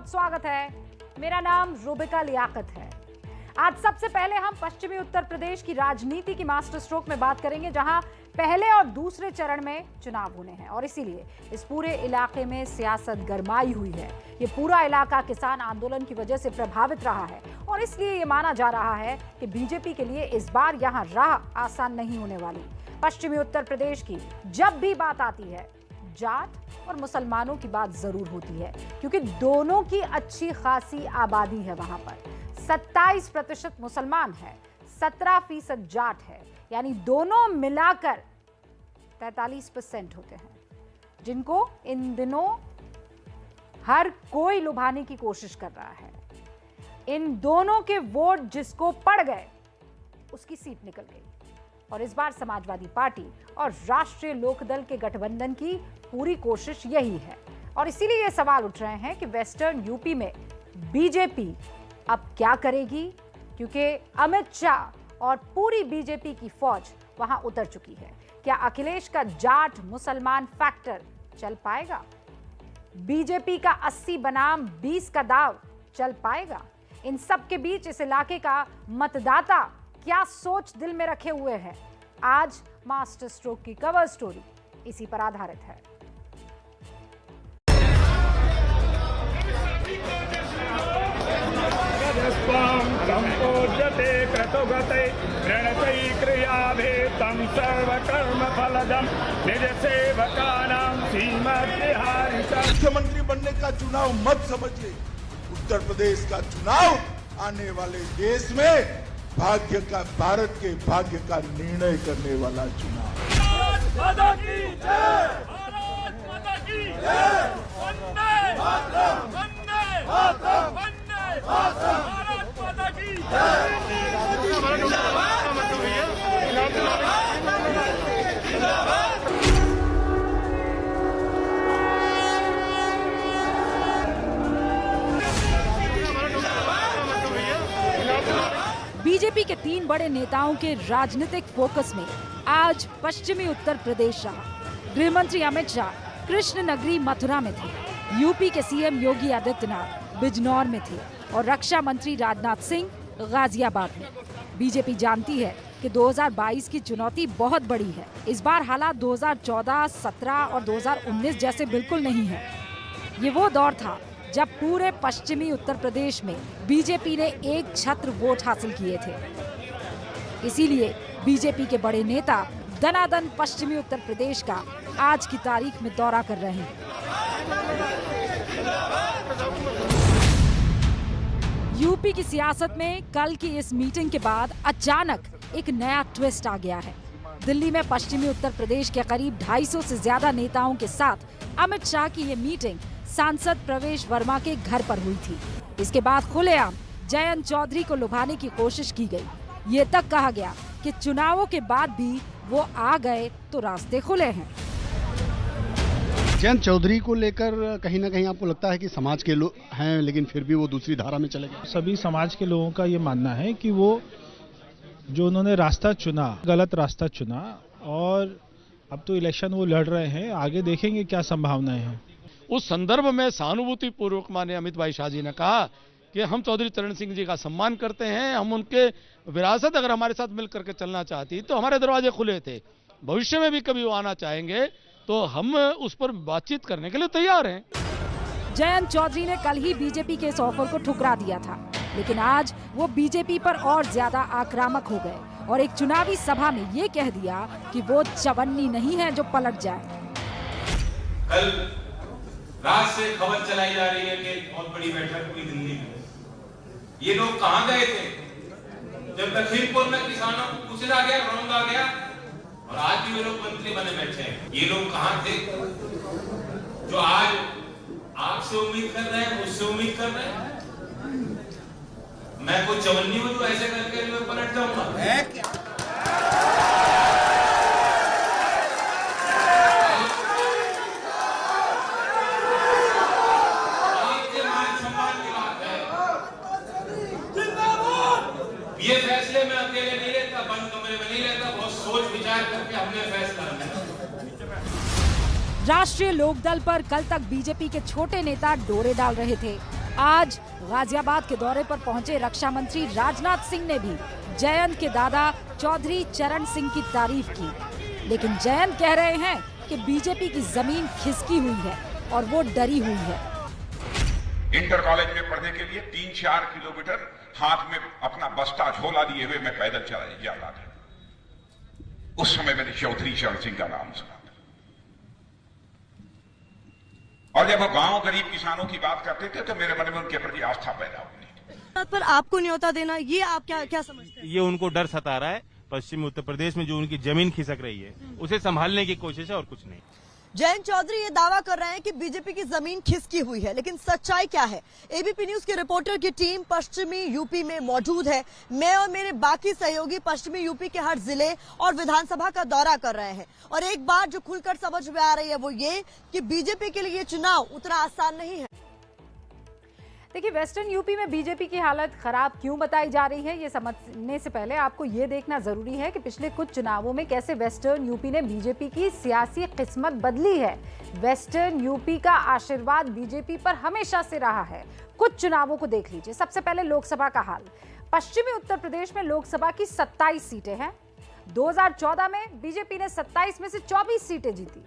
बहुत स्वागत है। मेरा नाम रुबिका लियाकत है। आज सबसे पहले हम पश्चिमी उत्तर प्रदेश की राजनीति की मास्टर स्ट्रोक में बात करेंगे, जहां पहले और दूसरे चरण में चुनाव होने हैं और इसीलिए इस पूरे इलाके में सियासत गरमाई हुई है। ये पूरा इलाका किसान आंदोलन की वजह से प्रभावित रहा है और इसलिए ये माना जा रहा है कि बीजेपी के लिए इस बार यहाँ राह आसान नहीं होने वाली। पश्चिमी उत्तर प्रदेश की जब भी बात आती है, जाट और मुसलमानों की बात जरूर होती है, क्योंकि दोनों की अच्छी खासी आबादी है। वहां पर 27% मुसलमान है, 17% जाट है, यानी दोनों मिलाकर 43% होते हैं, जिनको इन दिनों हर कोई लुभाने की कोशिश कर रहा है। इन दोनों के वोट जिसको पड़ गए उसकी सीट निकल गई और इस बार समाजवादी पार्टी और राष्ट्रीय लोकदल के गठबंधन की पूरी कोशिश यही है। और इसीलिए ये सवाल उठ रहे हैं कि वेस्टर्न यूपी में बीजेपी अब क्या करेगी, क्योंकि अमित शाह और पूरी बीजेपी की फौज वहां उतर चुकी है। क्या अखिलेश का जाट मुसलमान फैक्टर चल पाएगा? बीजेपी का 80 बनाम 20 का दाव चल पाएगा? इन सब के बीच इस इलाके का मतदाता क्या सोच दिल में रखे हुए है? आज मास्टर स्ट्रोक की कवर स्टोरी इसी पर आधारित है। संपूज्यते क्रतुगते प्रणतै क्रियाभेदं सर्वकर्मफलदं निजसेवकानां श्रीमद्विहारिणा। मुख्यमंत्री बनने का चुनाव मत समझिए, उत्तर प्रदेश का चुनाव आने वाले देश में भाग्य का, भारत के भाग्य का निर्णय करने वाला चुनाव। भारत माता की जय, भारत माता की जय, वंदे मातरम, वंदे मातरम, वंदे मातरम, भारत माता की जय। बीजेपी के 3 बड़े नेताओं के राजनीतिक फोकस में आज पश्चिमी उत्तर प्रदेश रहा। गृह मंत्री अमित शाह कृष्ण नगरी मथुरा में थे, यूपी के सीएम योगी आदित्यनाथ बिजनौर में थे और रक्षा मंत्री राजनाथ सिंह गाजियाबाद में। बीजेपी जानती है कि 2022 की चुनौती बहुत बड़ी है। इस बार हालात 2014, 17 और 2019 जैसे बिल्कुल नहीं है। ये वो दौर था जब पूरे पश्चिमी उत्तर प्रदेश में बीजेपी ने एक छत्र वोट हासिल किए थे। इसीलिए बीजेपी के बड़े नेता दनादन पश्चिमी उत्तर प्रदेश का आज की तारीख में दौरा कर रहे हैं। यूपी की सियासत में कल की इस मीटिंग के बाद अचानक एक नया ट्विस्ट आ गया है। दिल्ली में पश्चिमी उत्तर प्रदेश के करीब 250 से ज्यादा नेताओं के साथ अमित शाह की ये मीटिंग सांसद प्रवेश वर्मा के घर पर हुई थी। इसके बाद खुलेआम जयंत चौधरी को लुभाने की कोशिश की गई। ये तक कहा गया कि चुनावों के बाद भी वो आ गए तो रास्ते खुले हैं। जयंत चौधरी को लेकर कहीं ना कहीं आपको लगता है कि समाज के लोग हैं, लेकिन फिर भी वो दूसरी धारा में चले गए? सभी समाज के लोगों का ये मानना है कि वो जो उन्होंने रास्ता चुना, गलत रास्ता चुना और अब तो इलेक्शन वो लड़ रहे हैं, आगे देखेंगे क्या संभावनाएं हैं। उस संदर्भ में सहानुभूति पूर्वक माननीय अमित भाई शाह जी ने कहा कि हम चौधरी चरण सिंह जी का सम्मान करते हैं, हम उनके विरासत अगर हमारे साथ मिलकर के चलना चाहती तो हमारे दरवाजे खुले थे, भविष्य में भी कभी वो आना चाहेंगे तो हम उस पर बातचीत करने के लिए तैयार हैं। जयंत चौधरी ने कल ही बीजेपी के इस ऑफर को ठुकरा दिया था, लेकिन आज वो बीजेपी पर और ज्यादा आक्रामक हो गए और एक चुनावी सभा में ये कह दिया कि वो चवन्नी नहीं है जो पलट जाए। कल रात से खबर चलाई जा रही है कि बहुत बड़ी बैठक हुई दिल्ली में। ये लोग कहां गए थे जब लखीमपुर में किसानों को कुचला गया, रौंदा गया और आज भी वे लोग मंत्री बने बैठे हैं। ये लोग कहां थे जो आज आपसे उम्मीद कर रहे हैं, मुझसे उम्मीद कर रहे हैं? मैं कोई चवन्नी हूं जो ऐसे करके मैं पलट जाऊंगा? ये फैसले मैं अकेले नहीं लेता, बंद कमरे में नहीं लेता, बहुत सोच विचार करके हमने फैसला लिया। राष्ट्रीय लोकदल पर कल तक बीजेपी के छोटे नेता डोरे डाल रहे थे। आज गाजियाबाद के दौरे पर पहुंचे रक्षा मंत्री राजनाथ सिंह ने भी जयंत के दादा चौधरी चरण सिंह की तारीफ की, लेकिन जयंत कह रहे हैं कि बीजेपी की जमीन खिसकी हुई है और वो डरी हुई है। इंटर कॉलेज में पढ़ने के लिए 3-4 किलोमीटर हाथ में अपना बस्ता झोला लिए हुए मैं पैदल चला जाता था। उस समय मैंने चौधरी चरण सिंह का नाम सुना था। और जब वो गांव गरीब किसानों की बात करते थे तो मेरे मन में उनके प्रति आस्था पैदा होती। पर आपको न्योता देना, ये आप क्या समझते हैं? ये उनको डर सता रहा है। पश्चिमी उत्तर प्रदेश में जो उनकी जमीन खिसक रही है उसे संभालने की कोशिश है और कुछ नहीं। जयंत चौधरी ये दावा कर रहे हैं कि बीजेपी की जमीन खिसकी हुई है, लेकिन सच्चाई क्या है? एबीपी न्यूज के रिपोर्टर की टीम पश्चिमी यूपी में मौजूद है। मैं और मेरे बाकी सहयोगी पश्चिमी यूपी के हर जिले और विधानसभा का दौरा कर रहे हैं, और एक बात जो खुलकर समझ में आ रही है वो ये कि बीजेपी के लिए चुनाव उतना आसान नहीं है। देखिए, वेस्टर्न यूपी में बीजेपी की हालत खराब क्यों बताई जा रही है, ये समझने से पहले आपको ये देखना जरूरी है कि पिछले कुछ चुनावों में कैसे वेस्टर्न यूपी ने बीजेपी की सियासी किस्मत बदली है। वेस्टर्न यूपी का आशीर्वाद बीजेपी पर हमेशा से रहा है। कुछ चुनावों को देख लीजिए। सबसे पहले लोकसभा का हाल। पश्चिमी उत्तर प्रदेश में लोकसभा की 27 सीटें हैं। 2014 में बीजेपी ने 27 में से 24 सीटें जीती।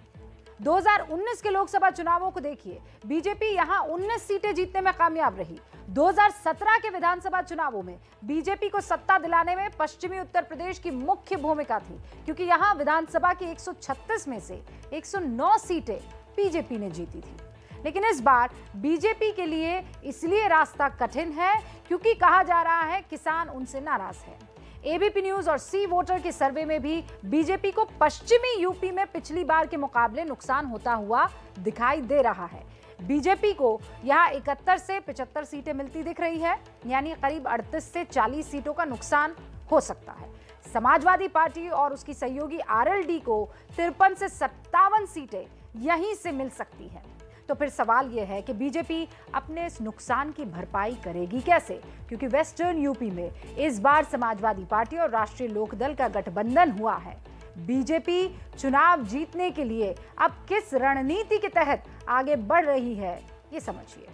2019 के लोकसभा चुनावों को देखिए, बीजेपी यहां 19 सीटें जीतने में कामयाब रही। 2017 के विधानसभा चुनावों में बीजेपी को सत्ता दिलाने में पश्चिमी उत्तर प्रदेश की मुख्य भूमिका थी, क्योंकि यहां विधानसभा की 136 में से 109 सीटें बीजेपी ने जीती थी। लेकिन इस बार बीजेपी के लिए इसलिए रास्ता कठिन है क्योंकि कहा जा रहा है किसान उनसे नाराज है। एबीपी न्यूज और सी वोटर के सर्वे में भी बीजेपी को पश्चिमी यूपी में पिछली बार के मुकाबले नुकसान होता हुआ दिखाई दे रहा है। बीजेपी को यहां 71 से 75 सीटें मिलती दिख रही है, यानी करीब 38 से 40 सीटों का नुकसान हो सकता है। समाजवादी पार्टी और उसकी सहयोगी आरएलडी को 53 से 57 सीटें यहीं से मिल सकती है। तो फिर सवाल यह है कि बीजेपी अपने इस नुकसान की भरपाई करेगी कैसे, क्योंकि वेस्टर्न यूपी में इस बार समाजवादी पार्टी और राष्ट्रीय लोकदल का गठबंधन हुआ है। बीजेपी चुनाव जीतने के लिए अब किस रणनीति के तहत आगे बढ़ रही है, ये समझिए।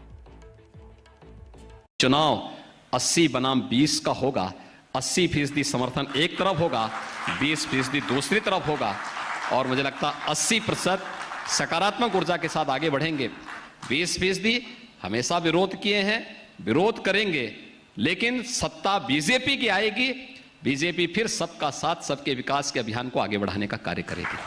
चुनाव 80 बनाम 20 का होगा। 80% समर्थन एक तरफ होगा, 20% दूसरी तरफ होगा, और मुझे लगता 80% सकारात्मक ऊर्जा के साथ आगे बढ़ेंगे। 20% हमेशा विरोध किए हैं, विरोध करेंगे, लेकिन सत्ता बीजेपी की आएगी। बीजेपी फिर सबका साथ, सबके विकास के अभियान को आगे बढ़ाने का कार्य करेगी।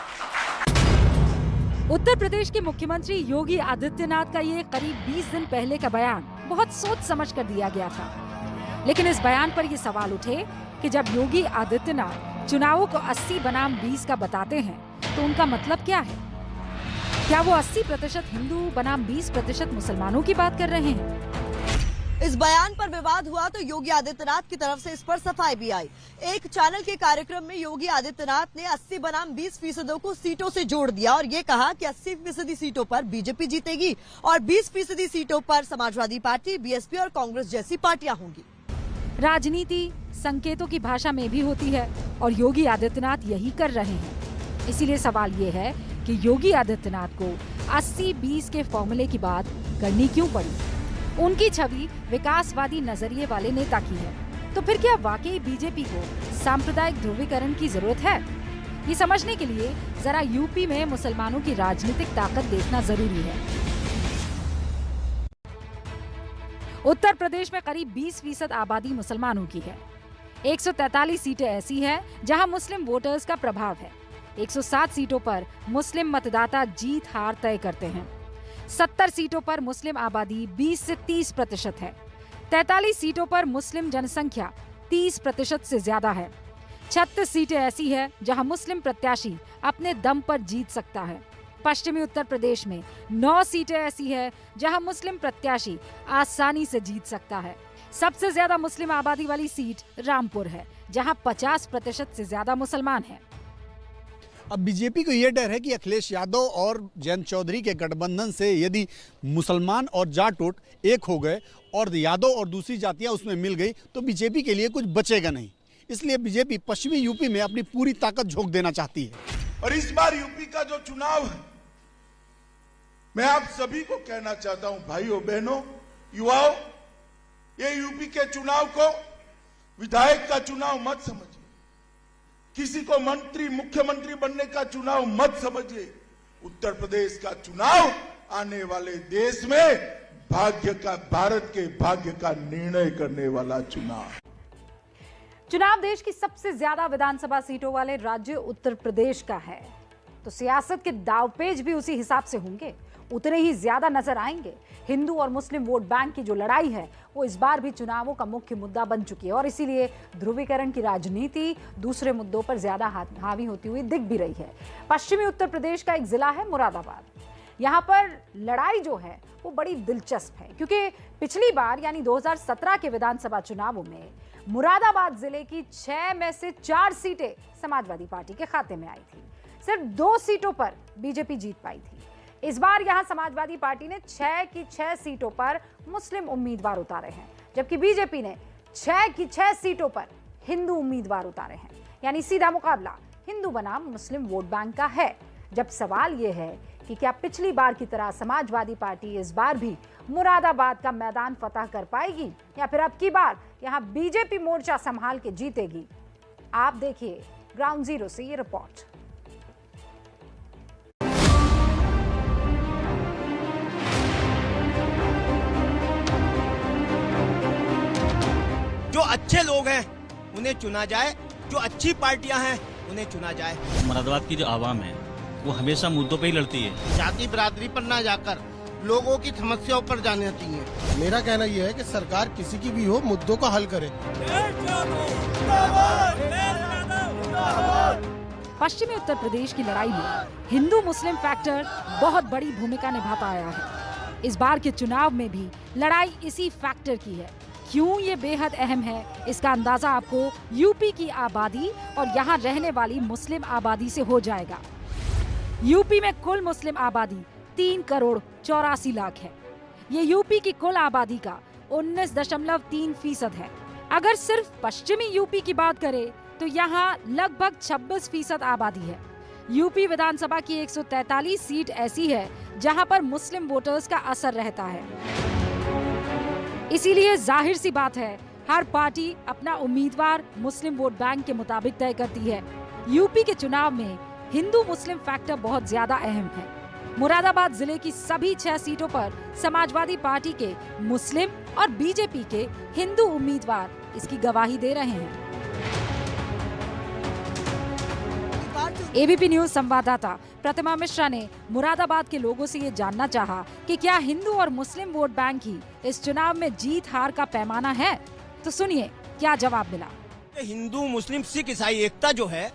उत्तर प्रदेश के मुख्यमंत्री योगी आदित्यनाथ का ये करीब 20 दिन पहले का बयान बहुत सोच समझ कर दिया गया था, लेकिन इस बयान पर ये सवाल उठे कि जब योगी आदित्यनाथ चुनावों को 80 बनाम 20 का बताते हैं तो उनका मतलब क्या है? क्या वो 80% हिंदू बनाम 20% मुसलमानों की बात कर रहे हैं? इस बयान पर विवाद हुआ तो योगी आदित्यनाथ की तरफ से इस पर सफाई भी आई। एक चैनल के कार्यक्रम में योगी आदित्यनाथ ने 80 बनाम 20% को सीटों से जोड़ दिया और ये कहा कि 80% सीटों पर बीजेपी जीतेगी और 20% सीटों पर समाजवादी पार्टी, बीएसपी और कांग्रेस जैसी पार्टियां होंगी। राजनीति संकेतों की भाषा में भी होती है और योगी आदित्यनाथ यही कर रहे हैं। इसीलिए सवाल ये है कि योगी आदित्यनाथ को 80-20 के फॉर्मूले की बात करनी क्यों पड़ी? उनकी छवि विकासवादी नजरिए वाले नेता की है, तो फिर क्या वाकई बीजेपी को सांप्रदायिक ध्रुवीकरण की जरूरत है? ये समझने के लिए जरा यूपी में मुसलमानों की राजनीतिक ताकत देखना जरूरी है। उत्तर प्रदेश में करीब 20% आबादी मुसलमानों की है। 143 सीटें ऐसी हैं जहां मुस्लिम वोटर्स का प्रभाव है। 107 सीटों पर मुस्लिम मतदाता जीत हार तय करते हैं। 70 सीटों पर मुस्लिम आबादी 20 से 30% है। 43 सीटों पर मुस्लिम जनसंख्या 30% से ज्यादा है। 36 सीटें ऐसी है जहां मुस्लिम प्रत्याशी अपने दम पर जीत सकता है। पश्चिमी उत्तर प्रदेश में 9 सीटें ऐसी है जहां मुस्लिम प्रत्याशी आसानी से जीत सकता है। सबसे ज्यादा मुस्लिम आबादी वाली सीट रामपुर है, जहां 50% से ज्यादा मुसलमान हैं। अब बीजेपी को यह डर है कि अखिलेश यादव और जयंत चौधरी के गठबंधन से यदि मुसलमान और जाटोट एक हो गए और यादव और दूसरी जातियां उसमें मिल गई तो बीजेपी के लिए कुछ बचेगा नहीं। इसलिए बीजेपी पश्चिमी यूपी में अपनी पूरी ताकत झोंक देना चाहती है। और इस बार यूपी का जो चुनाव है, मैं आप सभी को कहना चाहता हूं, भाइयों बहनों, युवाओं, ये यूपी के चुनाव को विधायक का चुनाव मत समझिए, किसी को मंत्री मुख्यमंत्री बनने का चुनाव मत समझिए। उत्तर प्रदेश का चुनाव आने वाले देश में भारत के भाग्य का निर्णय करने वाला चुनाव देश की सबसे ज्यादा विधानसभा सीटों वाले राज्य उत्तर प्रदेश का है, तो सियासत के दावपेच भी उसी हिसाब से होंगे, उतने ही ज्यादा नजर आएंगे। हिंदू और मुस्लिम वोट बैंक की जो लड़ाई है वो इस बार भी चुनावों का मुख्य मुद्दा बन चुकी है और इसीलिए ध्रुवीकरण की राजनीति दूसरे मुद्दों पर ज्यादा हावी होती हुई दिख भी रही है। पश्चिमी उत्तर प्रदेश का एक जिला है मुरादाबाद। यहाँ पर लड़ाई जो है वो बड़ी दिलचस्प है क्योंकि पिछली बार यानी 2017 के विधानसभा चुनावों में मुरादाबाद जिले की 6 में से 4 सीटें समाजवादी पार्टी के खाते में आई थी। सिर्फ 2 सीटों पर बीजेपी जीत पाई थी। इस बार यहां समाजवादी पार्टी ने 6 की 6 सीटों पर मुस्लिम उम्मीदवार उतारे हैं, जबकि बीजेपी ने 6 की 6 सीटों पर हिंदू उम्मीदवार उतारे हैं। यानी सीधा मुकाबला हिंदू बनाम मुस्लिम वोट बैंक का है। जब सवाल यह है कि क्या पिछली बार की तरह समाजवादी पार्टी इस बार भी मुरादाबाद का मैदान फतह कर पाएगी या फिर अब की बार यहां बीजेपी मोर्चा संभाल के जीतेगी। आप देखिए ग्राउंड जीरो से ये रिपोर्ट। जो अच्छे लोग हैं उन्हें चुना जाए, जो अच्छी पार्टियां हैं उन्हें चुना जाए। मुरादाबाद की जो आवाम है वो हमेशा मुद्दों पे ही लड़ती है। जाति बिरादरी पर ना जाकर लोगों की समस्याओं पर जाना चाहिए। मेरा कहना यह है कि सरकार किसी की भी हो मुद्दों का हल करे। पश्चिमी उत्तर प्रदेश की लड़ाई में हिंदू मुस्लिम फैक्टर बहुत बड़ी भूमिका निभाता आया है। इस बार के चुनाव में भी लड़ाई इसी फैक्टर की है। क्यों ये बेहद अहम है इसका अंदाजा आपको यूपी की आबादी और यहाँ रहने वाली मुस्लिम आबादी से हो जाएगा। यूपी में कुल मुस्लिम आबादी 3 करोड़ 84 लाख है। ये यूपी की कुल आबादी का 19.3% है। अगर सिर्फ पश्चिमी यूपी की बात करें तो यहाँ लगभग 26% आबादी है। यूपी विधानसभा की 143 सीट ऐसी है जहाँ पर मुस्लिम वोटर्स का असर रहता है। इसीलिए जाहिर सी बात है हर पार्टी अपना उम्मीदवार मुस्लिम वोट बैंक के मुताबिक तय करती है। यूपी के चुनाव में हिंदू मुस्लिम फैक्टर बहुत ज्यादा अहम है। मुरादाबाद जिले की सभी 6 सीटों पर समाजवादी पार्टी के मुस्लिम और बीजेपी के हिंदू उम्मीदवार इसकी गवाही दे रहे हैं। एबीपी न्यूज संवाददाता प्रतिमा मिश्रा ने मुरादाबाद के लोगों से ये जानना चाहा कि क्या हिंदू और मुस्लिम वोट बैंक ही इस चुनाव में जीत हार का पैमाना है, तो सुनिए क्या जवाब मिला। हिंदू मुस्लिम सिख ईसाई एकता जो है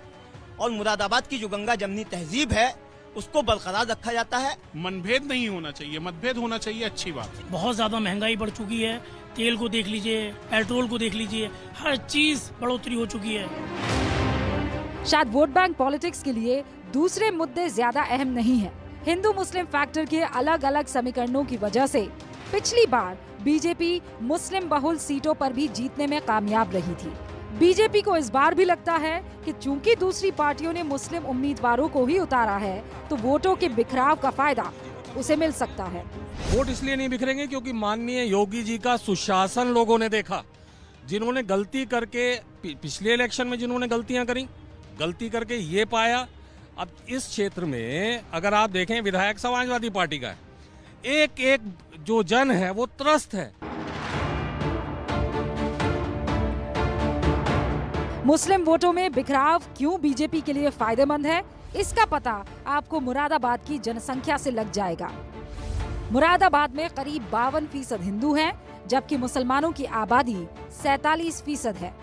और मुरादाबाद की जो गंगा जमनी तहजीब है उसको बरकरार रखा जाता है। मनभेद नहीं होना चाहिए, मतभेद होना चाहिए, अच्छी बात। बहुत ज्यादा महंगाई बढ़ चुकी है, तेल को देख लीजिए, पेट्रोल को देख लीजिए, हर चीज बढ़ोतरी हो चुकी है। शायद वोट बैंक पॉलिटिक्स के लिए दूसरे मुद्दे ज्यादा अहम नहीं है। हिंदू मुस्लिम फैक्टर के अलग अलग समीकरणों की वजह से पिछली बार बीजेपी मुस्लिम बहुल सीटों पर भी जीतने में कामयाब रही थी। बीजेपी को इस बार भी लगता है कि चूंकि दूसरी पार्टियों ने मुस्लिम उम्मीदवारों को ही उतारा है तो वोटों के बिखराव का फायदा उसे मिल सकता है। वोट इसलिए नहीं बिखरेंगे क्योंकि माननीय योगी जी का सुशासन लोगों ने देखा। जिन्होंने गलती करके पिछले इलेक्शन में जिन्होंने गलतियां करी, गलती करके ये पाया। अब इस क्षेत्र में अगर आप देखें विधायक समाजवादी पार्टी का है, एक एक जो जन है वो त्रस्त है। मुस्लिम वोटों में बिखराव क्यों बीजेपी के लिए फायदेमंद है, इसका पता आपको मुरादाबाद की जनसंख्या से लग जाएगा। मुरादाबाद में करीब 52% हिंदू हैं, जबकि मुसलमानों की आबादी 47% है।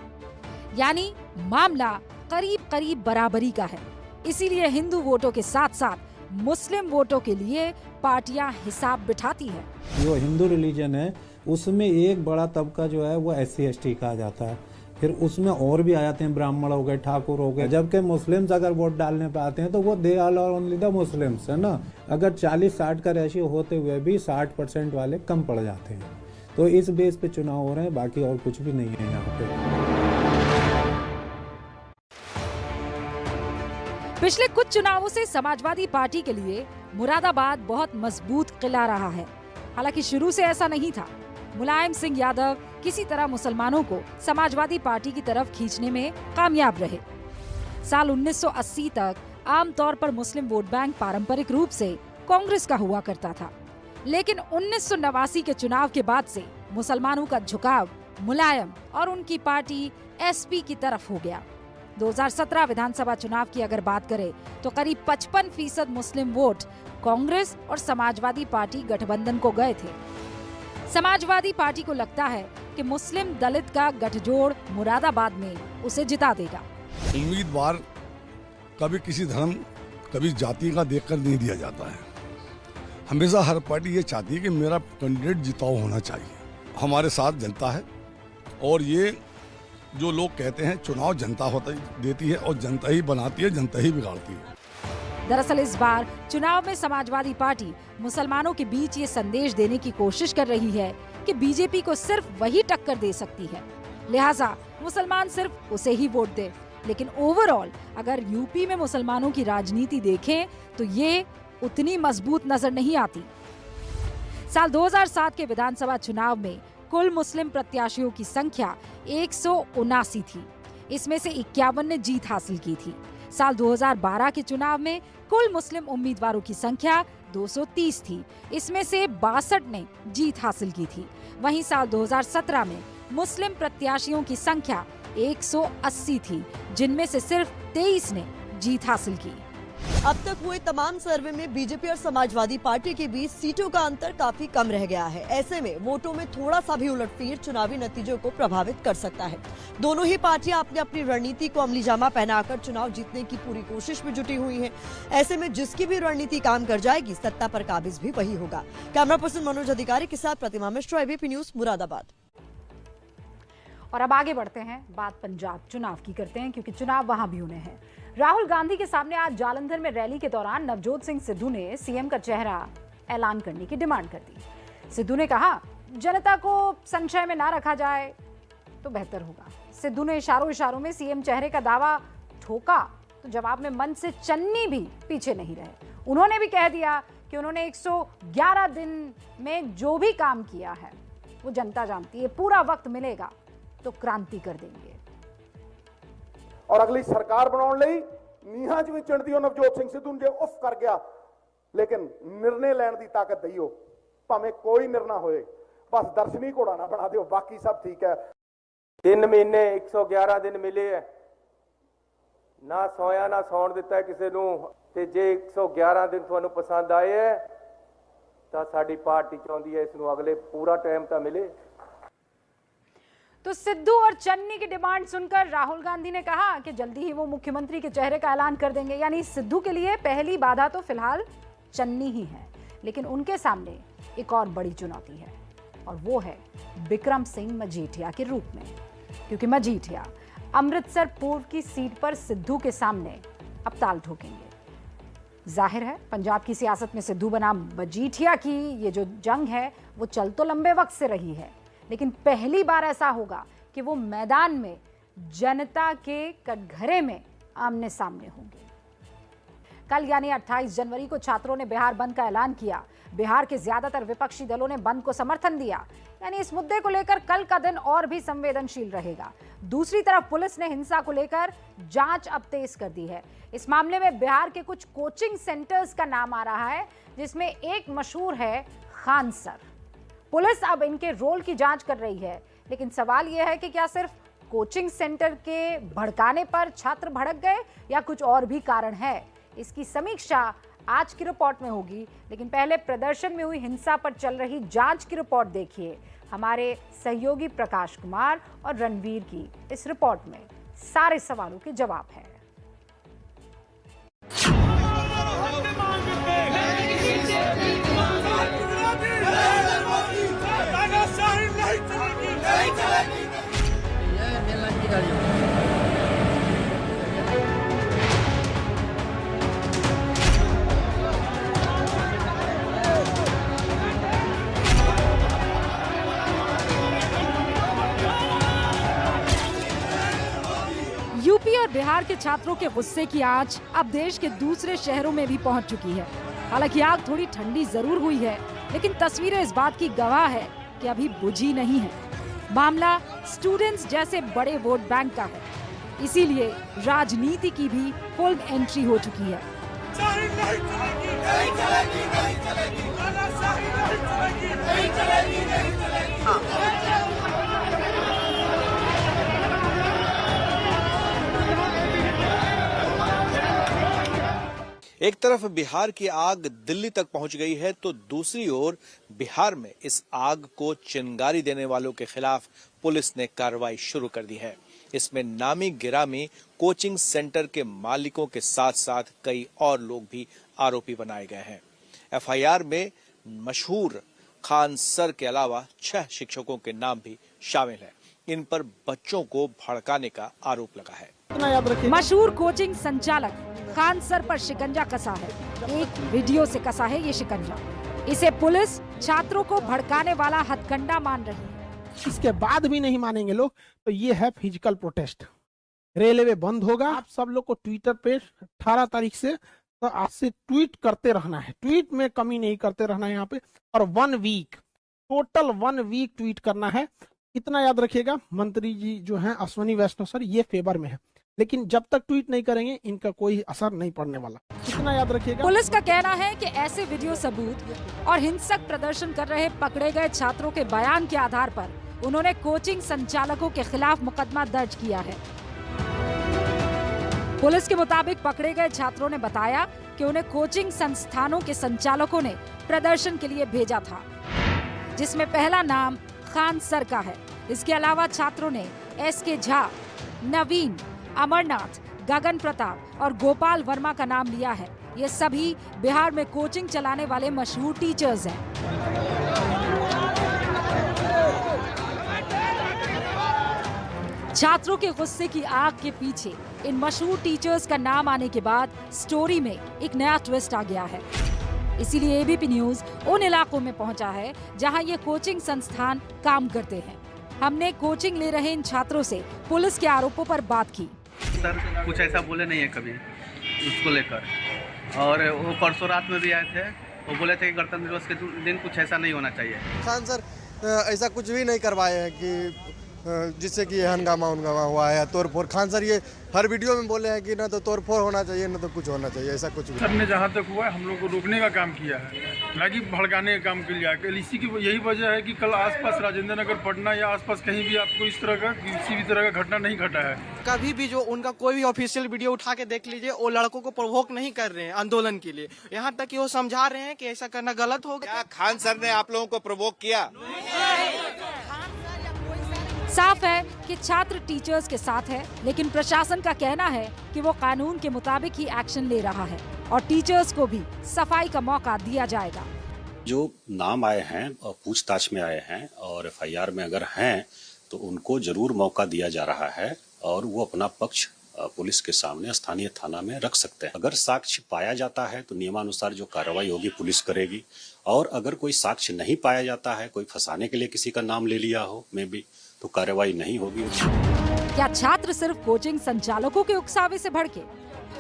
यानी मामला करीब करीब बराबरी का है। इसीलिए हिंदू वोटों के साथ साथ मुस्लिम वोटों के लिए पार्टियां हिसाब बिठाती है। जो हिंदू रिलीजन है उसमें एक बड़ा तबका जो है वो SC/ST कहा जाता है, फिर उसमें और भी आ जाते हैं, ब्राह्मण हो गए, ठाकुर हो गए। जबकि मुस्लिम्स अगर वोट डालने पे आते हैं तो वो they all only the Muslims है ना। अगर 40-60 का रेशियो होते हुए भी 60% वाले कम पड़ जाते हैं। तो इस बेस पे चुनाव हो रहे हैं, बाकी और कुछ भी नहीं है यहाँ पे। पिछले कुछ चुनावों से समाजवादी पार्टी के लिए मुरादाबाद बहुत मजबूत किला रहा है। हालांकि शुरू से ऐसा नहीं था। मुलायम सिंह यादव किसी तरह मुसलमानों को समाजवादी पार्टी की तरफ खींचने में कामयाब रहे। साल 1980 तक आमतौर पर मुस्लिम वोट बैंक पारंपरिक रूप से कांग्रेस का हुआ करता था, लेकिन 1989 के चुनाव के बाद से मुसलमानों का झुकाव मुलायम और उनकी पार्टी एसपी की तरफ हो गया। 2017 विधानसभा चुनाव की अगर बात करें तो करीब 55% मुस्लिम वोट कांग्रेस और समाजवादी पार्टी गठबंधन को गए थे। समाजवादी पार्टी को लगता है कि मुस्लिम दलित का गठजोड़ मुरादाबाद में उसे जिता देगा। उम्मीदवार कभी किसी धर्म कभी जाति का देखकर नहीं दिया जाता है। हमेशा हर पार्टी ये चाहती है कि मेरा कैंडिडेट जिताऊ होना चाहिए। हमारे साथ जनता है और ये जो लोग कहते हैं चुनाव जनता देती है और जनता ही बनाती है, जनता ही बिगाड़ती है। दरअसल इस बार चुनाव में समाजवादी पार्टी मुसलमानों के बीच ये संदेश देने की कोशिश कर रही है कि बीजेपी को सिर्फ वही टक्कर दे सकती है, लिहाजा मुसलमान सिर्फ उसे ही वोट दे। लेकिन ओवरऑल अगर यूपी में मुसलमानों की राजनीति देखें तो ये उतनी मजबूत नजर नहीं आती। साल 2007 के विधानसभा चुनाव में कुल मुस्लिम प्रत्याशियों की संख्या 179 थी, इसमें से 51 ने जीत हासिल की थी। साल 2012 के चुनाव में कुल मुस्लिम उम्मीदवारों की संख्या 230 थी, इसमें से 62 ने जीत हासिल की थी। वहीं साल 2017 में मुस्लिम प्रत्याशियों की संख्या 180 थी, जिनमें से सिर्फ 23 ने जीत हासिल की। अब तक हुए तमाम सर्वे में बीजेपी और समाजवादी पार्टी के बीच सीटों का अंतर काफी कम रह गया है। ऐसे में वोटों में थोड़ा सा भी उलटफेर चुनावी नतीजों को प्रभावित कर सकता है। दोनों ही पार्टियां अपनी अपनी रणनीति को अमली जामा पहनाकर चुनाव जीतने की पूरी कोशिश में जुटी हुई हैं। ऐसे में जिसकी भी रणनीति काम कर जाएगी, सत्ता पर काबिज भी वही होगा। कैमरा पर्सन मनोज अधिकारी के साथ प्रतिमा मिश्रा, एबीपी न्यूज, मुरादाबाद। और अब आगे बढ़ते हैं, बात पंजाब चुनाव की करते हैं, क्योंकि चुनाव वहां भी होने हैं। राहुल गांधी के सामने आज जालंधर में रैली के दौरान नवजोत सिंह सिद्धू ने सीएम का चेहरा ऐलान करने की डिमांड कर दी। सिद्धू ने कहा, जनता को संशय में ना रखा जाए तो बेहतर होगा। सिद्धू ने इशारों में सीएम चेहरे का दावा ठोका तो जवाब में मन से चन्नी भी पीछे नहीं रहे। उन्होंने भी कह दिया कि उन्होंने 111 दिन में जो भी काम किया है वो जनता जानती है, पूरा वक्त मिलेगा तो क्रांति कर देंगे। और अगली सरकार बनाने ਲਈ ਨੀਹਾਂ 'ਚ ਵੀ ਚਿਣਦੀ ਨਵਜੋਤ ਸਿੰਘ ਸਿੱਧੂ ਨੇ ਉਫ ਕਰ ਗਿਆ, लेकिन निर्णय ਲੈਣ ਦੀ ਤਾਕਤ ਦਈਓ, ਭਾਵੇਂ ਕੋਈ ਨਿਰਣਾ ਹੋਏ, ਬਸ ਦਰਸ਼ਨੀ ਘੋੜਾ ਨਾ ਬਣਾ ਦਿਓ, ਬਾਕੀ ਸਭ ਠੀਕ ਹੈ। 3 ਮਹੀਨੇ 111 ਦਿਨ ਮਿਲੇ ਹੈ, ਨਾ ਸੋਇਆ ਨਾ ਸੌਣ ਦਿੱਤਾ ਕਿਸੇ ਨੂੰ, ਤੇ ਜੇ 111 ਦਿਨ ਤੁਹਾਨੂੰ ਪਸੰਦ ਆਏ ਹੈ ਤਾਂ ਸਾਡੀ ਪਾਰਟੀ ਚਾਹੁੰਦੀ ਹੈ ਇਸ ਨੂੰ ਅਗਲੇ ਪੂਰਾ ਟਾਈਮ ਤਾਂ ਮਿਲੇ। तो सिद्धू और चन्नी की डिमांड सुनकर राहुल गांधी ने कहा कि जल्दी ही वो मुख्यमंत्री के चेहरे का ऐलान कर देंगे। यानी सिद्धू के लिए पहली बाधा तो फिलहाल चन्नी ही है, लेकिन उनके सामने एक और बड़ी चुनौती है और वो है बिक्रम सिंह मजीठिया के रूप में, क्योंकि मजीठिया अमृतसर पूर्व की सीट पर सिद्धू के सामने अब ताल ठोकेंगे। जाहिर है पंजाब की सियासत में सिद्धू बनाम मजीठिया की ये जो जंग है वो चल तो लंबे वक्त से रही है, लेकिन पहली बार ऐसा होगा कि वो मैदान में जनता के कटघरे में आमने सामने होंगे। कल यानी 28 जनवरी को छात्रों ने बिहार बंद का ऐलान किया। बिहार के ज्यादातर विपक्षी दलों ने बंद को समर्थन दिया। यानी इस मुद्दे को लेकर कल का दिन और भी संवेदनशील रहेगा। दूसरी तरफ पुलिस ने हिंसा को लेकर जांच अब तेज कर दी है। इस मामले में बिहार के कुछ कोचिंग सेंटर्स का नाम आ रहा है, जिसमें एक मशहूर है खान सर। पुलिस अब इनके रोल की जांच कर रही है, लेकिन सवाल यह है कि क्या सिर्फ कोचिंग सेंटर के भड़काने पर छात्र भड़क गए या कुछ और भी कारण है। इसकी समीक्षा आज की रिपोर्ट में होगी, लेकिन पहले प्रदर्शन में हुई हिंसा पर चल रही जांच की रिपोर्ट देखिए हमारे सहयोगी प्रकाश कुमार और रणवीर की इस रिपोर्ट में सारे सवालों के जवाब है। यूपी और बिहार के छात्रों के गुस्से की आंच अब देश के दूसरे शहरों में भी पहुंच चुकी है। हालांकि आग थोड़ी ठंडी जरूर हुई है, लेकिन तस्वीरें इस बात की गवाह है कि अभी बुझी नहीं है। मामला स्टूडेंट्स जैसे बड़े वोट बैंक का है, इसीलिए राजनीति की भी फुल एंट्री हो चुकी है। एक तरफ बिहार की आग दिल्ली तक पहुंच गई है तो दूसरी ओर बिहार में इस आग को चिंगारी देने वालों के खिलाफ पुलिस ने कार्रवाई शुरू कर दी है। इसमें नामी गिरामी कोचिंग सेंटर के मालिकों के साथ साथ कई और लोग भी आरोपी बनाए गए हैं। एफआईआर में मशहूर खान सर के अलावा 6 शिक्षकों के नाम भी शामिल हैं। इन पर बच्चों को भड़काने का आरोप लगा है। मशहूर कोचिंग संचालक खान सर पर शिकंजा कसा है। एक वीडियो से कसा है ये शिकंजा। इसे पुलिस छात्रों को भड़काने वाला हथकंडा मान रही है। इसके बाद भी नहीं मानेंगे लोग तो ये है फिजिकल प्रोटेस्ट। रेलवे बंद होगा। आप सब लोग को ट्विटर पे 18 तारीख से तो आज से ट्वीट करते रहना है। ट्वीट में कमी नहीं करते रहना है यहाँ पे। और 1 वीक टोटल 1 वीक ट्वीट करना है। इतना याद रखिएगा, मंत्री जी जो हैं अश्विनी वैष्णव सर ये फेवर में है, लेकिन जब तक ट्वीट नहीं करेंगे इनका कोई असर नहीं पड़ने वाला। इतना याद रखिएगा। पुलिस का कहना है कि ऐसे वीडियो सबूत और हिंसक प्रदर्शन कर रहे पकड़े गए छात्रों के बयान के आधार पर उन्होंने कोचिंग संचालकों के खिलाफ मुकदमा दर्ज किया है। पुलिस के मुताबिक पकड़े गए छात्रों ने बताया कि उन्हें कोचिंग संस्थानों के संचालकों ने प्रदर्शन के लिए भेजा था, जिसमें पहला नाम खान सर का है। इसके अलावा छात्रों ने SK झा, नवीन, अमरनाथ, गगन प्रताप और गोपाल वर्मा का नाम लिया है। ये सभी बिहार में कोचिंग चलाने वाले मशहूर टीचर्स हैं। छात्रों के गुस्से की आग के पीछे इन मशहूर टीचर्स का नाम आने के बाद स्टोरी में एक नया ट्विस्ट आ गया है। इसीलिए ABP न्यूज उन इलाकों में पहुंचा है जहां ये कोचिंग संस्थान काम करते हैं। हमने कोचिंग ले रहे इन छात्रों से पुलिस के आरोपों पर बात की। सर कुछ ऐसा बोले नहीं है कभी उसको लेकर, और वो परसों रात में भी आए थे, वो बोले थे कि गणतंत्र दिवस के दिन कुछ ऐसा नहीं होना चाहिए। खान सर ऐसा कुछ भी नहीं करवाए हैं कि जिससे कि ये हंगामा हुआ है, तोड़फोड़। खान सर ये हर वीडियो में बोले हैं कि ना तो तोड़फोड़ होना चाहिए ना तो कुछ होना चाहिए, ऐसा कुछ भी। सर ने जहाँ तक हुआ है हम लोग को रोकने का काम किया है, ना कि भड़काने का काम किया है। इसी की यही वजह है कि कल आसपास राजेंद्र नगर पटना या आसपास कहीं भी आपको इस तरह का किसी भी तरह का घटना नहीं घटा है। कभी भी जो उनका कोई भी ऑफिशियल वीडियो उठा के देख लीजिए, वो लड़कों को प्रोवोक नहीं कर रहे हैं आंदोलन के लिए। यहाँ तक कि वो समझा रहे हैं कि ऐसा करना गलत होगा। क्या खान सर ने आप लोगों को प्रोवोक किया? साफ है कि छात्र टीचर्स के साथ है, लेकिन प्रशासन का कहना है कि वो कानून के मुताबिक ही एक्शन ले रहा है और टीचर्स को भी सफाई का मौका दिया जाएगा। जो नाम आए हैं और पूछताछ में आए हैं और FIR में अगर हैं तो उनको जरूर मौका दिया जा रहा है और वो अपना पक्ष पुलिस के सामने स्थानीय थाना में रख सकते हैं। अगर साक्ष्य पाया जाता है तो नियमानुसार जो कार्रवाई होगी पुलिस करेगी, और अगर कोई साक्ष्य नहीं पाया जाता है, कोई फंसाने के लिए किसी का नाम ले लिया हो में भी, तो कार्रवाई नहीं होगी। क्या छात्र सिर्फ कोचिंग संचालकों के उकसावे से भड़के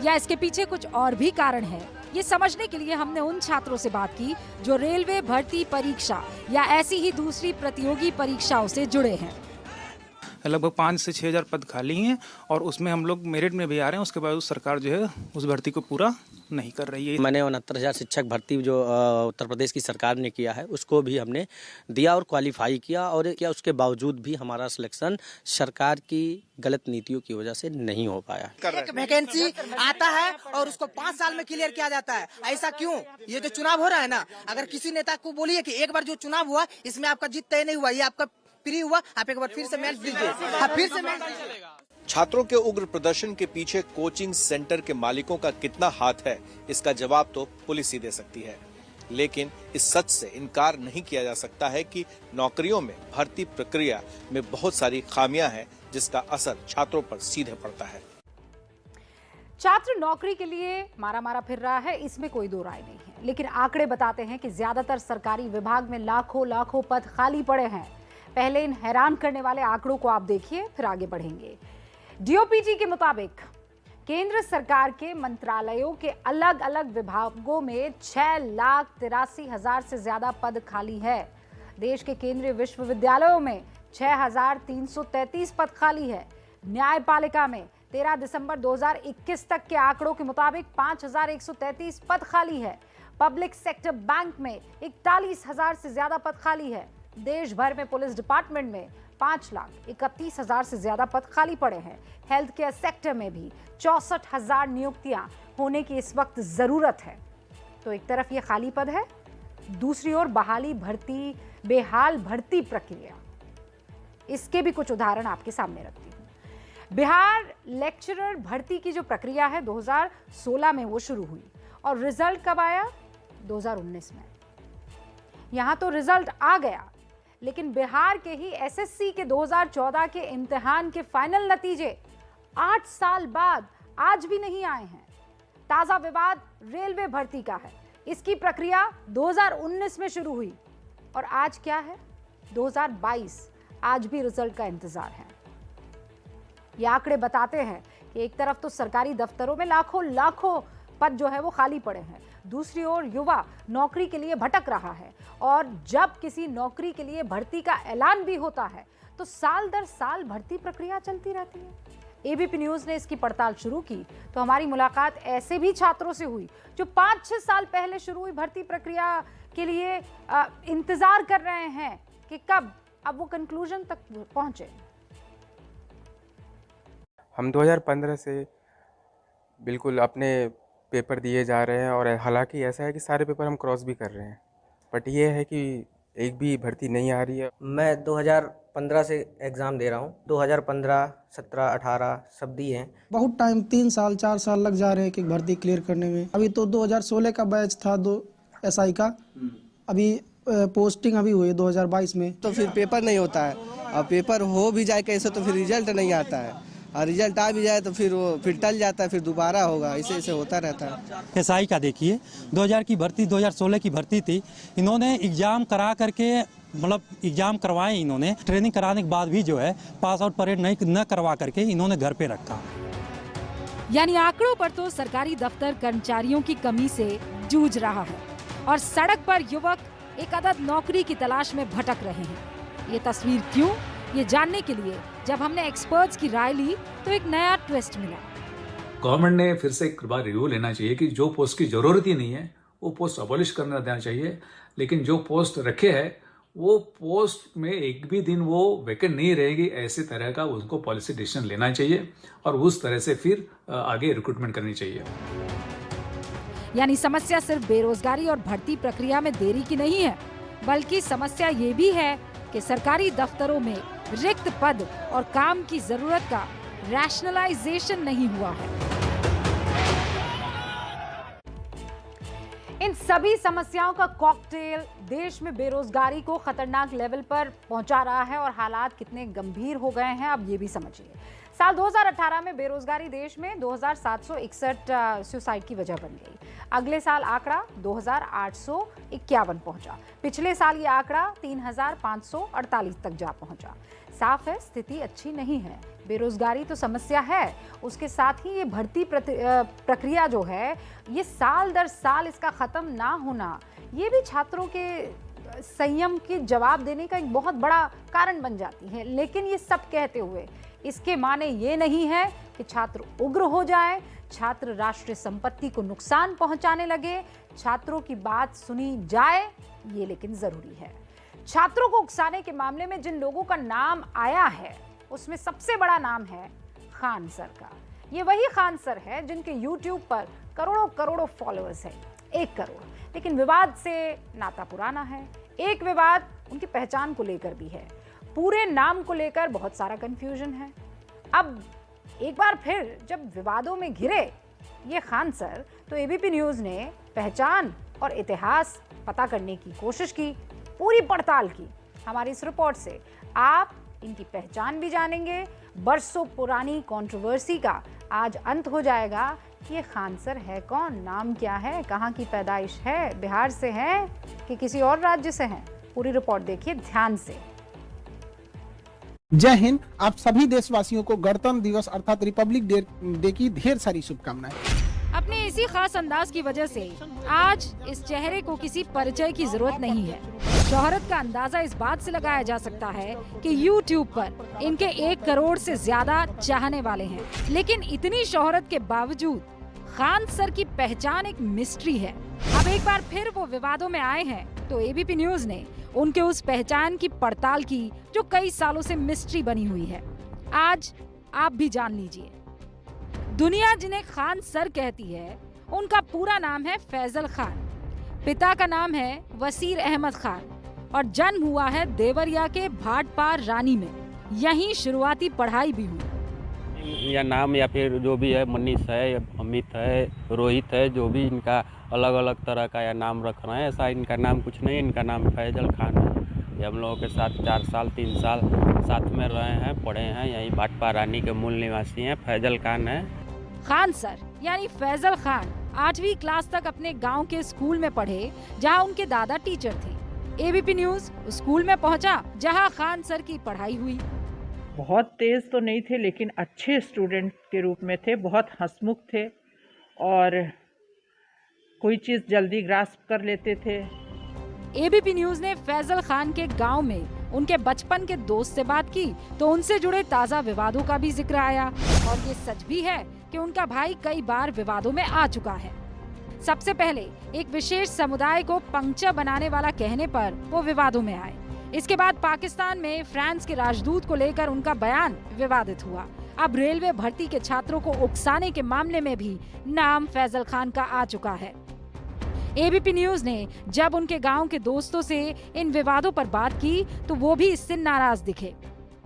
या इसके पीछे कुछ और भी कारण है? ये समझने के लिए हमने उन छात्रों से बात की जो रेलवे भर्ती परीक्षा या ऐसी ही दूसरी प्रतियोगी परीक्षाओं से जुड़े हैं। लगभग 5 से 6 हज़ार पद खाली हैं और उसमें हम लोग मेरिट में भी आ रहे हैं। उसके बाद सरकार जो है उस भर्ती को पूरा नहीं कर रही है। मैंने 69,000 शिक्षक भर्ती जो उत्तर प्रदेश की सरकार ने किया है उसको भी हमने दिया और क्वालिफाई किया, और क्या उसके बावजूद भी हमारा सिलेक्शन सरकार की गलत नीतियों की वजह से नहीं हो पाया। एक वैकेंसी आता है और उसको 5 साल में क्लियर किया जाता है। ऐसा क्यों? ये जो चुनाव हो रहा है ना, अगर किसी नेता को बोलिए कि एक बार जो चुनाव हुआ इसमें आपका जीत तय नहीं हुआ, ये आपका फ्री हुआ, आप एक बार फिर से मैच दीजिए, फिर से मैच चलेगा। छात्रों के उग्र प्रदर्शन के पीछे कोचिंग सेंटर के मालिकों का कितना हाथ है, इसका जवाब तो पुलिस ही दे सकती है। लेकिन इस सच से इनकार नहीं किया जा सकता है कि नौकरियों में भर्ती प्रक्रिया में बहुत सारी खामियां हैं, जिसका असर छात्रों पर सीधे पड़ता है। छात्र नौकरी के लिए मारा फिर रहा है, इसमें कोई दो राय नहीं है, लेकिन आंकड़े बताते हैं कि ज्यादातर सरकारी विभाग में लाखों पद खाली पड़े हैं। पहले इन हैरान करने वाले आंकड़ों को आप देखिए, फिर आगे बढ़ेंगे। DOPG के मुताबिक केंद्र सरकार के मंत्रालयों के अलग अलग विभागों में 6,83,000 से ज्यादा पद खाली है, देश के केंद्रीय विश्वविद्यालयों में 6,333 पद खाली है। न्यायपालिका में 13 दिसंबर 2021 तक के आंकड़ों के मुताबिक 5,133 पद खाली है। पब्लिक सेक्टर बैंक में 41,000 से ज्यादा पद खाली है। देश भर में पुलिस डिपार्टमेंट में 5,31,000 से ज्यादा पद खाली पड़े हैं। हेल्थ केयर सेक्टर में भी 64,000 नियुक्तियां होने की इस वक्त जरूरत है। तो एक तरफ ये खाली पद है, दूसरी ओर बेहाल भर्ती प्रक्रिया। इसके भी कुछ उदाहरण आपके सामने रखती हूं। बिहार लेक्चरर भर्ती की जो प्रक्रिया है 2016 में वो शुरू हुई और रिजल्ट कब आया? 2019 में। यहां तो रिजल्ट आ गया, लेकिन बिहार के ही एसएससी के 2014 के इम्तिहान के फाइनल नतीजे 8 साल बाद आज भी नहीं आए हैं। ताजा विवाद रेलवे भर्ती का है। इसकी प्रक्रिया 2019 में शुरू हुई और आज क्या है? 2022। आज भी रिजल्ट का इंतजार है। ये आंकड़े बताते हैं कि एक तरफ तो सरकारी दफ्तरों में लाखों पद जो है वो खाली पड़े हैं, दूसरी ओर युवा नौकरी के लिए भटक रहा है और जब किसी नौकरी के लिए भर्ती का ऐलान भी होता है तो साल दर साल भर्ती प्रक्रिया चलती रहती है। एबीपी न्यूज ने इसकी पड़ताल शुरू की तो हमारी मुलाकात ऐसे भी छात्रों से हुई जो 5-6 साल पहले शुरू हुई भर्ती प्रक्रिया के लिए इंतजार कर रहे हैं कि कब अब वो कंक्लूजन तक पहुंचे। हम 2015 से बिल्कुल अपने पेपर दिए जा रहे हैं और हालांकि ऐसा है कि सारे पेपर हम क्रॉस भी कर रहे हैं, बट ये है कि एक भी भर्ती नहीं आ रही है। मैं 2015 से एग्ज़ाम दे रहा हूँ। 2015, 17, 18 सब दिए हैं। बहुत टाइम 3 साल 4 साल लग जा रहे हैं कि भर्ती क्लियर करने में। अभी तो 2016 का बैच था SI का, अभी पोस्टिंग अभी हुई 2022 में। तो फिर पेपर नहीं होता है, और पेपर हो भी जाए कैसे तो फिर रिजल्ट नहीं आता है, और रिजल्ट आ भी जाए तो फिर वो फिर टल जाता है, फिर दोबारा होगा, ऐसे होता रहता है। SI का देखिए 2000 की भर्ती 2016 की भर्ती थी। इन्होंने एग्जाम करा करके मतलब एग्जाम करवाए, इन्होंने ट्रेनिंग कराने के बाद भी जो है पास आउट परेड न करवा करके इन्होंने घर पे रखा। यानी आंकड़ों पर तो सरकारी दफ्तर कर्मचारियों की कमी से जूझ रहा है और सड़क पर युवक एक अदद नौकरी की तलाश में भटक रहे हैं। ये तस्वीर क्यों? ये जानने के लिए जब हमने एक्सपर्ट्स की राय ली तो एक नया ट्विस्ट मिला। गवर्नमेंट ने फिर से एक बार रिव्यू लेना चाहिए कि जो पोस्ट की जरूरत ही नहीं है वो पोस्ट अबॉलिश करना देना चाहिए, लेकिन जो पोस्ट रखे हैं वो पोस्ट में एक भी दिन वो वैकेंट नहीं रहेगी, ऐसे तरह का उनको पॉलिसी डिसीजन लेना चाहिए और उस तरह से फिर आगे रिक्रूटमेंट करनी चाहिए। यानी समस्या सिर्फ बेरोजगारी और भर्ती प्रक्रिया में देरी की नहीं है, बल्कि समस्या ये भी है कि सरकारी दफ्तरों में रिक्त पद और काम की जरूरत का रैशनलाइजेशन नहीं हुआ है। इन सभी समस्याओं का कॉकटेल देश में बेरोजगारी को खतरनाक लेवल पर पहुंचा रहा है और हालात कितने गंभीर हो गए हैं अब ये भी समझिए। साल 2018 में बेरोजगारी देश में 2761 सुसाइड की वजह बन गई। अगले साल आंकड़ा 2851 पहुंचा। पिछले साल ये आंकड़ा 3548 तक जा पहुंचा। साफ है स्थिति अच्छी नहीं है। बेरोजगारी तो समस्या है, उसके साथ ही ये भर्ती प्रक्रिया जो है ये साल दर साल इसका खत्म ना होना ये भी छात्रों के संयम के जवाब देने का एक बहुत बड़ा कारण बन जाती है। लेकिन ये सब कहते हुए इसके माने ये नहीं है कि छात्र उग्र हो जाए, छात्र राष्ट्रीय संपत्ति को नुकसान पहुंचाने लगे। छात्रों की बात सुनी जाए ये लेकिन जरूरी है। छात्रों को उकसाने के मामले में जिन लोगों का नाम आया है उसमें सबसे बड़ा नाम है खान सर का। ये वही खान सर है जिनके YouTube पर करोड़ों फॉलोअर्स हैं, 1 करोड़। लेकिन विवाद से नाता पुराना है। एक विवाद उनकी पहचान को लेकर भी है, पूरे नाम को लेकर बहुत सारा कंफ्यूजन है। अब एक बार फिर जब विवादों में घिरे ये खान सर तो एबीपी न्यूज ने पहचान और इतिहास पता करने की कोशिश की, पूरी पड़ताल की। हमारी इस रिपोर्ट से आप इनकी पहचान भी जानेंगे। बरसों पुरानी कंट्रोवर्सी का आज अंत हो जाएगा कि ये खान सर है कौन, नाम क्या है, कहाँ की पैदाइश है, बिहार से हैं कि किसी और राज्य से हैं। पूरी रिपोर्ट देखिए ध्यान से। जय हिंद। आप सभी देशवासियों को गणतंत्र दिवस अर्थात रिपब्लिक डे की ढेर सारी शुभकामनाएं। अपने इसी खास अंदाज की वजह से आज इस चेहरे को किसी परिचय की जरूरत नहीं है। शोहरत का अंदाजा इस बात से लगाया जा सकता है कि YouTube पर इनके 1 करोड़ से ज्यादा चाहने वाले हैं। लेकिन इतनी शोहरत के बावजूद खान सर की पहचान एक मिस्ट्री है। अब एक बार फिर वो विवादों में आए हैं तो एबीपी न्यूज ने उनके उस पहचान की पड़ताल की जो कई सालों से मिस्ट्री बनी हुई है। आज आप भी जान लीजिए। दुनिया जिन्हें खान सर कहती है उनका पूरा नाम है फैजल खान, पिता का नाम है वसीर अहमद खान और जन्म हुआ है देवरिया के भाटपार रानी में। यहीं शुरुआती पढ़ाई भी हुई। या नाम या फिर जो भी है, मनीष है, अमित है, रोहित है, जो भी इनका अलग अलग तरह का या नाम रख रहे हैं, ऐसा इनका नाम कुछ नहीं है। इनका नाम फैजल खान है। ये हम लोगों के साथ 4 साल 3 साल साथ में रहे हैं, पढ़े हैं, यहीं भाटपार रानी के मूल निवासी हैं। फैजल खान है। खान सर यानी फैजल खान 8वीं क्लास तक अपने गांव के स्कूल में पढ़े जहां उनके दादा टीचर थे। एबीपी न्यूज उस स्कूल में पहुंचा जहां खान सर की पढ़ाई हुई। बहुत तेज तो नहीं थे लेकिन अच्छे स्टूडेंट के रूप में थे, बहुत हंसमुख थे और कोई चीज़ जल्दी ग्रास्प कर लेते थे। एबीपी न्यूज ने फैजल खान के गांव में उनके बचपन के दोस्त से बात की तो उनसे जुड़े ताज़ा विवादों का भी जिक्र आया और ये सच भी है कि उनका भाई कई बार विवादों में आ चुका है। सबसे पहले एक विशेष समुदाय को पंक्चर बनाने वाला कहने पर वो विवादों में आए। इसके बाद पाकिस्तान में फ्रांस के राजदूत को लेकर उनका बयान विवादित हुआ। अब रेलवे भर्ती के छात्रों को उकसाने के मामले में भी नाम फैजल खान का आ चुका है। एबीपी न्यूज ने जब उनके गांव के दोस्तों से इन विवादों पर बात की तो वो भी इससे नाराज दिखे।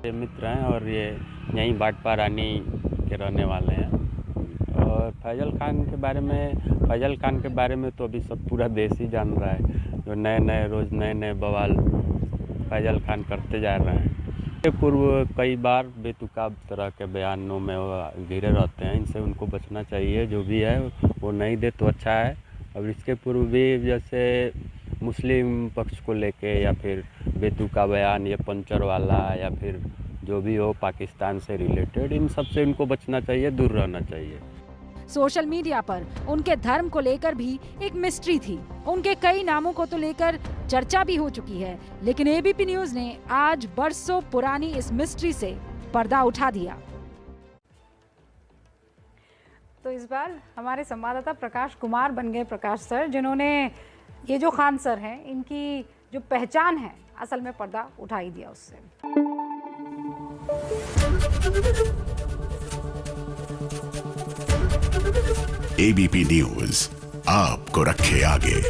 ये मित्र हैं और ये यहीं भाटपार रानी के रहने वाले हैं। और फैजल खान के बारे में तो अभी सब पूरा देश ही जान रहा है। जो रोज नए बवाल फैजल खान करते जा रहे हैं। इसके पूर्व कई बार बेतुकाब तरह के बयानों में घिरे रहते हैं। इनसे उनको बचना चाहिए। जो भी है वो नहीं दे तो अच्छा है। और इसके पूर्व भी जैसे मुस्लिम पक्ष को लेके या फिर बेतुका बयान या पंचर वाला या फिर जो भी हो पाकिस्तान से रिलेटेड, इन सब से उनको बचना चाहिए, दूर रहना चाहिए। सोशल मीडिया पर उनके धर्म को लेकर भी एक मिस्ट्री थी। उनके कई नामों को तो लेकर चर्चा भी हो चुकी है, लेकिन एबीपी न्यूज ने आज बरसों पुरानी इस मिस्ट्री से पर्दा उठा दिया। तो इस बार हमारे संवाददाता प्रकाश कुमार बन गए प्रकाश सर, जिन्होंने ये जो खान सर हैं इनकी जो पहचान है असल में पर्दा उठा ही दिया उससे। एबीपी न्यूज आपको रखे आगे।